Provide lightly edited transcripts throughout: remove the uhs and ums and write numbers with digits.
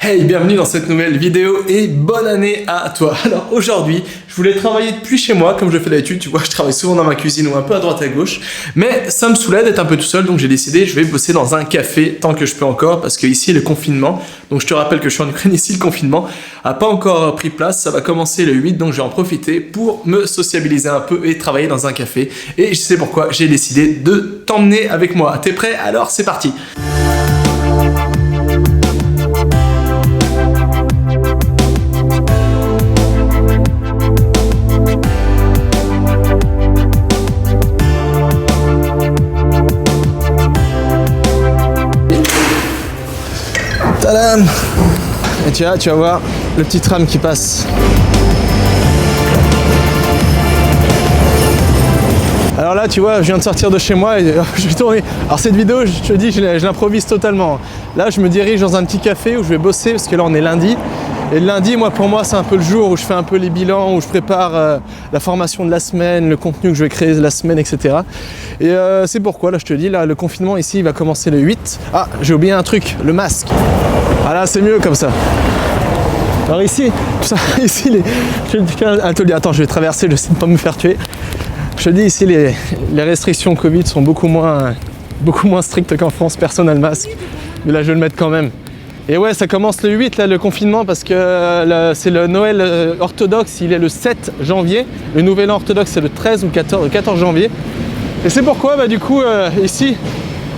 Hey, bienvenue dans cette nouvelle vidéo et bonne année à toi. Alors aujourd'hui, je voulais travailler depuis chez moi comme je fais d'habitude, tu vois, je travaille souvent dans ma cuisine ou un peu à droite à gauche, mais ça me saoulait d'être un peu tout seul, donc j'ai décidé je vais bosser dans un café tant que je peux encore, parce que ici le confinement, donc je te rappelle que je suis en Ukraine, ici le confinement a pas encore pris place, ça va commencer le 8, donc je vais en profiter pour me sociabiliser un peu et travailler dans un café, et je sais pourquoi j'ai décidé de t'emmener avec moi. T'es prêt? Alors c'est parti. Tadam! Et tu vas voir le petit tram qui passe. Alors là, tu vois, je viens de sortir de chez moi et je vais tourner. Alors cette vidéo, je te dis, je l'improvise totalement. Là, je me dirige dans un petit café où je vais bosser parce que là, on est lundi. Et le lundi, pour moi, c'est un peu le jour où je fais un peu les bilans, où je prépare la formation de la semaine, le contenu que je vais créer la semaine, etc. Et c'est pourquoi, là, je te dis, là, le confinement ici, il va commencer le 8. Ah, j'ai oublié un truc, le masque. Ah là, c'est mieux comme ça. Alors ici, attends, je vais traverser, je sais de pas me faire tuer. Je te dis, ici, les restrictions Covid sont beaucoup moins strictes qu'en France, personne n'a le masque. Mais là, je vais le mettre quand même. Et ouais, ça commence le 8, là, le confinement, parce que c'est le Noël orthodoxe, il est le 7 janvier. Le nouvel an orthodoxe, c'est le 13 ou 14 janvier. Et c'est pourquoi, du coup, ici,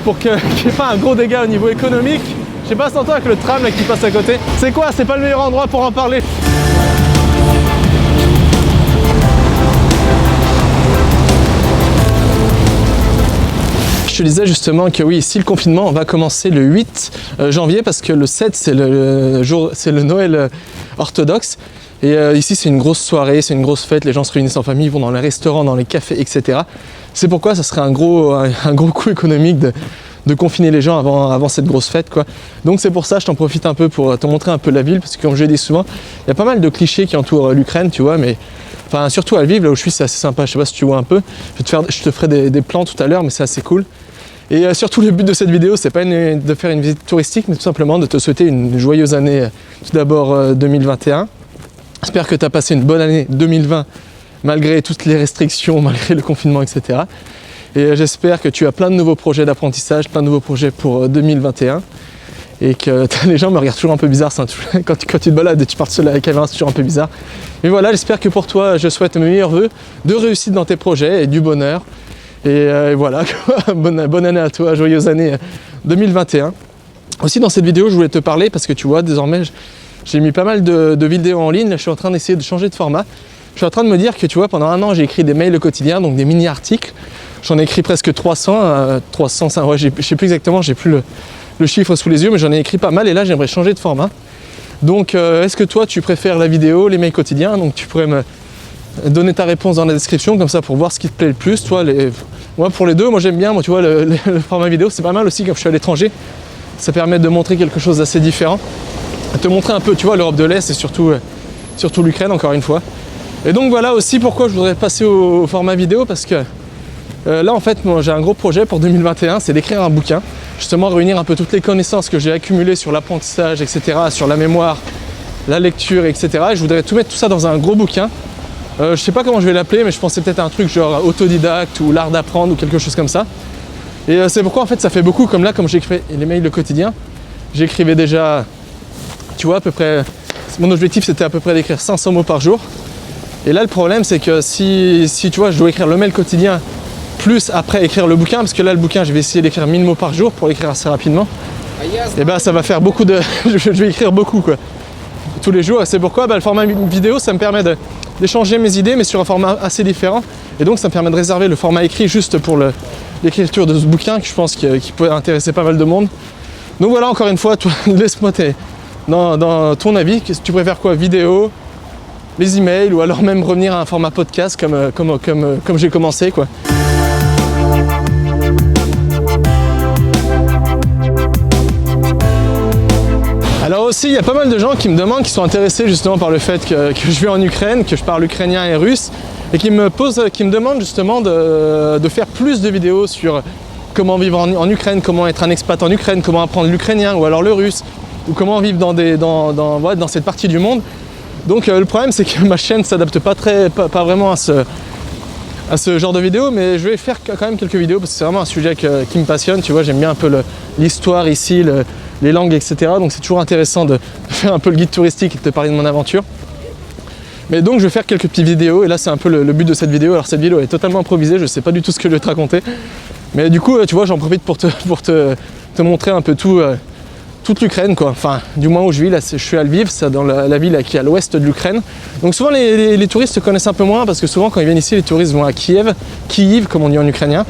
pour qu'il n'y ait pas un gros dégât au niveau économique, je sais pas si t'entends avec le tram là, qui passe à côté. C'est quoi? C'est pas le meilleur endroit pour en parler. Je te disais justement que oui, ici le confinement va commencer le 8 janvier parce que le 7 c'est le Noël orthodoxe et ici c'est une grosse soirée, c'est une grosse fête, les gens se réunissent en famille, ils vont dans les restaurants, dans les cafés, etc. C'est pourquoi ça serait un gros coût économique de confiner les gens avant cette grosse fête, quoi. Donc c'est pour ça, je t'en profite un peu pour te montrer un peu la ville parce que comme je l'ai dit souvent, il y a pas mal de clichés qui entourent l'Ukraine, tu vois, mais enfin surtout à Lviv, là où je suis, c'est assez sympa. Je sais pas si tu vois un peu, je te ferai des plans tout à l'heure, mais c'est assez cool. Et surtout le but de cette vidéo, c'est pas de faire une visite touristique, mais tout simplement de te souhaiter une joyeuse année, tout d'abord 2021. J'espère que tu as passé une bonne année 2020, malgré toutes les restrictions, malgré le confinement, etc. Et j'espère que tu as plein de nouveaux projets d'apprentissage, plein de nouveaux projets pour 2021. Et que les gens me regardent toujours un peu bizarre, quand tu te balades et tu parles seul avec la caméra, c'est toujours un peu bizarre. Mais voilà, j'espère que pour toi, je souhaite mes meilleurs vœux de réussite dans tes projets et du bonheur. Et voilà, bonne année à toi, joyeuse année 2021. Aussi dans cette vidéo, je voulais te parler parce que tu vois, désormais, j'ai mis pas mal de vidéos en ligne. Là, je suis en train d'essayer de changer de format. Je suis en train de me dire que tu vois, pendant un an, j'ai écrit des mails quotidiens, donc des mini-articles. J'en ai écrit presque 300, ouais, je sais plus exactement, j'ai plus le chiffre sous les yeux, mais j'en ai écrit pas mal et là, j'aimerais changer de format. Donc, est-ce que toi, tu préfères la vidéo, les mails quotidiens? Donc, tu pourrais me donner ta réponse dans la description, comme ça pour voir ce qui te plaît le plus. Toi, moi pour les deux, moi j'aime bien, tu vois, le format vidéo, c'est pas mal aussi quand je suis à l'étranger. Ça permet de montrer quelque chose d'assez différent. De te montrer un peu, tu vois, l'Europe de l'Est et surtout l'Ukraine, encore une fois. Et donc voilà aussi pourquoi je voudrais passer au format vidéo, parce que là en fait, moi j'ai un gros projet pour 2021, c'est d'écrire un bouquin. Justement réunir un peu toutes les connaissances que j'ai accumulées sur l'apprentissage, etc., sur la mémoire, la lecture, etc. Et je voudrais tout mettre tout ça dans un gros bouquin. Je sais pas comment je vais l'appeler, mais je pensais peut-être à un truc genre autodidacte ou l'art d'apprendre ou quelque chose comme ça. Et c'est pourquoi en fait ça fait beaucoup, comme là, comme j'écris les mails quotidien, j'écrivais déjà, tu vois, à peu près, mon objectif c'était à peu près d'écrire 500 mots par jour. Et là le problème c'est que si tu vois, je dois écrire le mail quotidien plus après écrire le bouquin, parce que là le bouquin je vais essayer d'écrire 1000 mots par jour pour l'écrire assez rapidement. Et ben ça va faire beaucoup de... je vais écrire beaucoup quoi, tous les jours. Et c'est pourquoi le format vidéo ça me permet d'échanger mes idées mais sur un format assez différent. Et donc ça me permet de réserver le format écrit juste pour l'écriture de ce bouquin que je pense qui peut intéresser pas mal de monde. Donc voilà, encore une fois, toi, laisse-moi dans ton avis, tu préfères quoi, vidéo, les emails ou alors même revenir à un format podcast comme j'ai commencé quoi. Alors aussi, il y a pas mal de gens qui me demandent, qui sont intéressés justement par le fait que je vais en Ukraine, que je parle ukrainien et russe, et qui me demandent justement de faire plus de vidéos sur comment vivre en Ukraine, comment être un expat en Ukraine, comment apprendre l'ukrainien ou alors le russe, ou comment vivre dans cette partie du monde. Donc le problème c'est que ma chaîne ne s'adapte pas vraiment à ce genre de vidéo, mais je vais faire quand même quelques vidéos parce que c'est vraiment un sujet qui me passionne, tu vois, j'aime bien un peu l'histoire ici, les langues, etc. Donc c'est toujours intéressant de faire un peu le guide touristique et de te parler de mon aventure. Mais donc je vais faire quelques petites vidéos et là c'est un peu le but de cette vidéo. Alors cette vidéo est totalement improvisée, je ne sais pas du tout ce que je vais te raconter. Mais du coup tu vois, j'en profite pour te montrer un peu toute l'Ukraine, quoi. Enfin du moins où je vis, là je suis à Lviv, c'est dans la ville qui est à l'ouest de l'Ukraine. Donc souvent les touristes se connaissent un peu moins parce que souvent quand ils viennent ici, les touristes vont à Kiev comme on dit en ukrainien.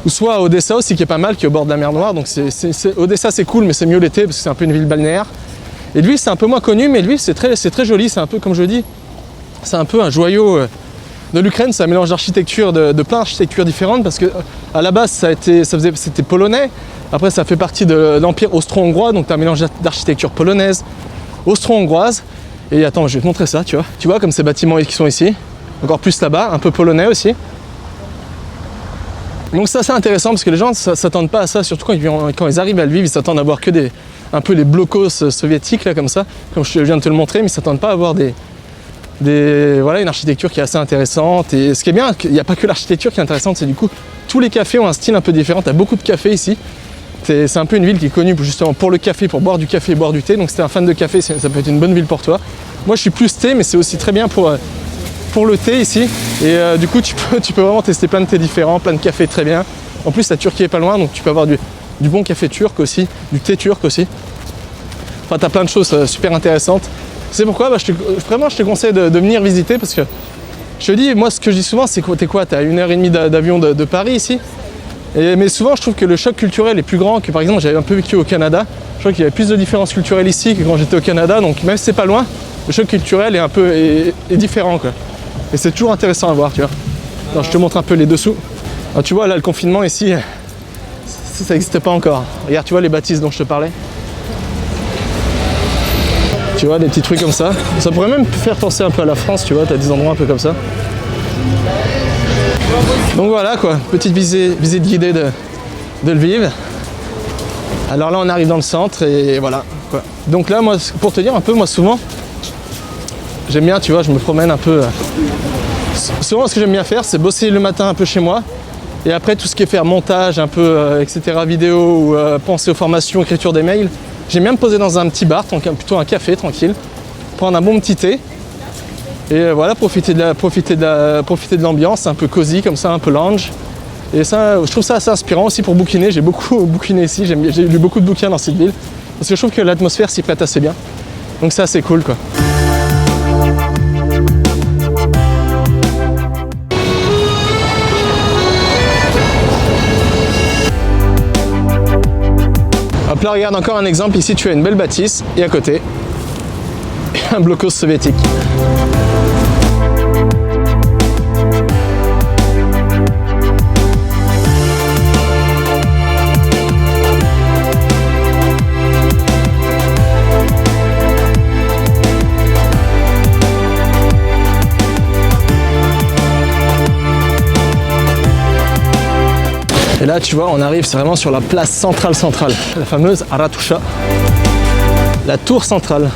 Ou soit à Odessa aussi qui est pas mal, qui est au bord de la mer Noire. Donc Odessa c'est cool mais c'est mieux l'été parce que c'est un peu une ville balnéaire. Et Lviv c'est un peu moins connu mais Lviv c'est très joli, c'est un peu comme je dis. C'est un peu un joyau de l'Ukraine, c'est un mélange d'architecture, de plein d'architectures différentes parce que à la base c'était polonais, après ça fait partie de l'empire austro-hongrois, donc tu as un mélange d'architecture polonaise, austro-hongroise, et attends je vais te montrer ça, tu vois comme ces bâtiments qui sont ici, encore plus là-bas, un peu polonais aussi. Donc ça c'est intéressant parce que les gens ne s'attendent pas à ça, surtout quand ils arrivent à Lviv, ils s'attendent à voir que un peu les blocos soviétiques là comme ça, comme je viens de te le montrer, mais ils ne s'attendent pas à voir voilà, une architecture qui est assez intéressante. Et ce qui est bien, il n'y a pas que l'architecture qui est intéressante, c'est du coup tous les cafés ont un style un peu différent. Tu as beaucoup de cafés ici. C'est un peu une ville qui est connue justement pour le café, pour boire du café et boire du thé. Donc si tu es un fan de café, ça peut être une bonne ville pour toi. Moi je suis plus thé, mais c'est aussi très bien pour le thé ici. Et du coup tu peux vraiment tester plein de thés différents, plein de cafés très bien. En plus la Turquie est pas loin, donc tu peux avoir du bon café turc aussi, du thé turc aussi. Enfin tu as plein de choses super intéressantes. C'est pourquoi vraiment je te conseille de venir visiter parce que je te dis, moi ce que je dis souvent c'est que t'es à 1h30 d'avion de Paris ici. Mais souvent je trouve que le choc culturel est plus grand que par exemple j'avais un peu vécu au Canada. Je crois qu'il y avait plus de différences culturelles ici que quand j'étais au Canada, donc même si c'est pas loin, le choc culturel est différent quoi. Et c'est toujours intéressant à voir, tu vois. Alors je te montre un peu les dessous. Alors, tu vois là le confinement ici, ça n'existait pas encore. Regarde, tu vois les bâtisses dont je te parlais. Tu vois, des petits trucs comme ça. Ça pourrait même faire penser un peu à la France, tu vois, tu as des endroits un peu comme ça. Donc voilà quoi, petite visite guidée de Lviv. Alors là on arrive dans le centre et voilà quoi. Donc là moi, pour te dire un peu, moi souvent, j'aime bien, tu vois, je me promène un peu. Souvent ce que j'aime bien faire, c'est bosser le matin un peu chez moi. Et après tout ce qui est faire montage un peu, etc., vidéo ou penser aux formations, écriture des mails. J'aime bien me poser dans un petit bar, plutôt un café tranquille, prendre un bon petit thé et voilà, profiter de l'ambiance, un peu cosy comme ça, un peu lounge. Et ça, je trouve ça assez inspirant aussi pour bouquiner. J'ai beaucoup bouquiné ici, j'ai lu beaucoup de bouquins dans cette ville parce que je trouve que l'atmosphère s'y prête assez bien. Donc c'est assez cool quoi. Hop là, regarde encore un exemple, ici tu as une belle bâtisse et à côté un blocos soviétique. Et là, tu vois, on arrive, c'est vraiment sur la place centrale, la fameuse Ratusha, la tour centrale.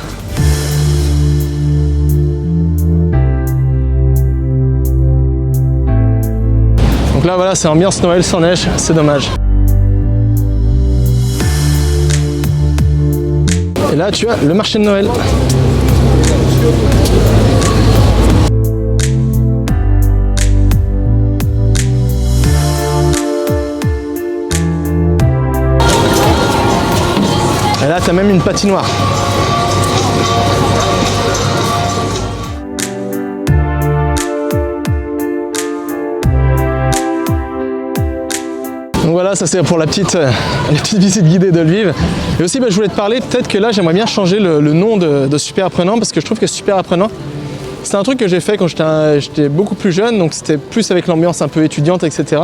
Donc là, voilà, c'est ambiance Noël sans neige, c'est dommage. Et là, tu as le marché de Noël. Et là, tu as même une patinoire. Donc voilà, ça c'est pour la petite visite guidée de Lviv. Et aussi, je voulais te parler, peut-être que là, j'aimerais bien changer le nom de Super Apprenant, parce que je trouve que Super Apprenant, c'est un truc que j'ai fait quand j'étais beaucoup plus jeune, donc c'était plus avec l'ambiance un peu étudiante, etc.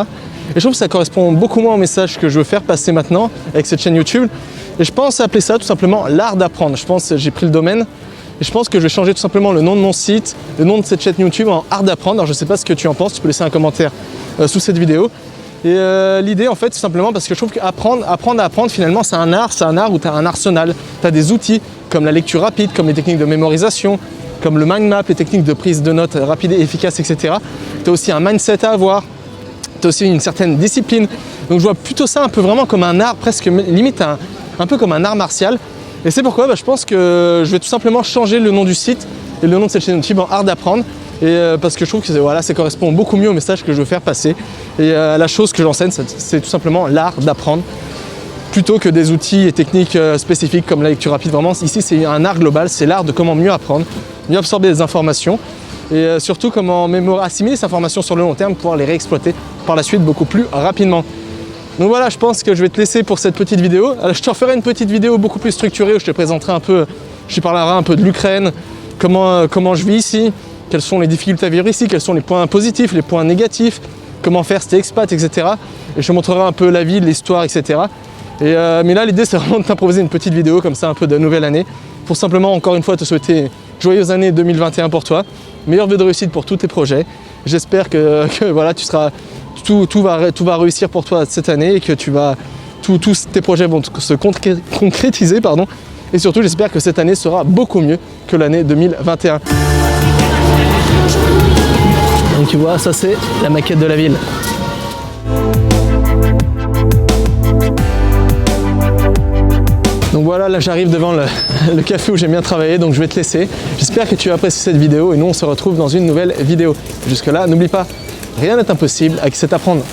Et je trouve que ça correspond beaucoup moins au message que je veux faire passer maintenant avec cette chaîne YouTube. Et je pense appeler ça tout simplement l'art d'apprendre. Je pense, j'ai pris le domaine, et je pense que je vais changer tout simplement le nom de mon site, le nom de cette chaîne YouTube en art d'apprendre. Alors je ne sais pas ce que tu en penses, tu peux laisser un commentaire sous cette vidéo. Et l'idée en fait tout simplement parce que je trouve qu'apprendre à apprendre finalement c'est un art où tu as un arsenal, tu as des outils comme la lecture rapide, comme les techniques de mémorisation, comme le mind map, les techniques de prise de notes rapide et efficace, etc. Tu as aussi un mindset à avoir, tu as aussi une certaine discipline. Donc je vois plutôt ça un peu vraiment comme un art, presque limite un peu comme un art martial. Et c'est pourquoi je pense que je vais tout simplement changer le nom du site et le nom de cette chaîne YouTube en Art d'apprendre. Et parce que je trouve que voilà, ça correspond beaucoup mieux au message que je veux faire passer. Et la chose que j'enseigne, c'est tout simplement l'art d'apprendre, plutôt que des outils et techniques spécifiques comme la lecture rapide. Vraiment, ici, c'est un art global, c'est l'art de comment mieux apprendre, mieux absorber des informations et surtout comment assimiler ces informations sur le long terme, pouvoir les réexploiter par la suite beaucoup plus rapidement. Donc voilà, je pense que je vais te laisser pour cette petite vidéo. Alors, je te referai une petite vidéo beaucoup plus structurée où je te présenterai un peu, je te parlerai un peu de l'Ukraine, comment je vis ici, quelles sont les difficultés à vivre ici, quels sont les points positifs, les points négatifs, comment faire si t'es expat, etc. Et je te montrerai un peu la ville, l'histoire, etc. Mais là, l'idée, c'est vraiment de t'improviser une petite vidéo comme ça, un peu de nouvelle année, pour simplement, encore une fois, te souhaiter joyeuse année 2021 pour toi, meilleure vœux de réussite pour tous tes projets. J'espère que voilà, tout va réussir pour toi cette année et que tous tes projets vont se concrétiser, pardon. Et surtout, j'espère que cette année sera beaucoup mieux que l'année 2021. Donc tu vois, ça c'est la maquette de la ville. Donc voilà, là j'arrive devant le café où j'aime bien travailler, donc je vais te laisser. J'espère que tu as apprécié cette vidéo et nous on se retrouve dans une nouvelle vidéo. Jusque là, n'oublie pas, rien n'est impossible avec cet apprendre.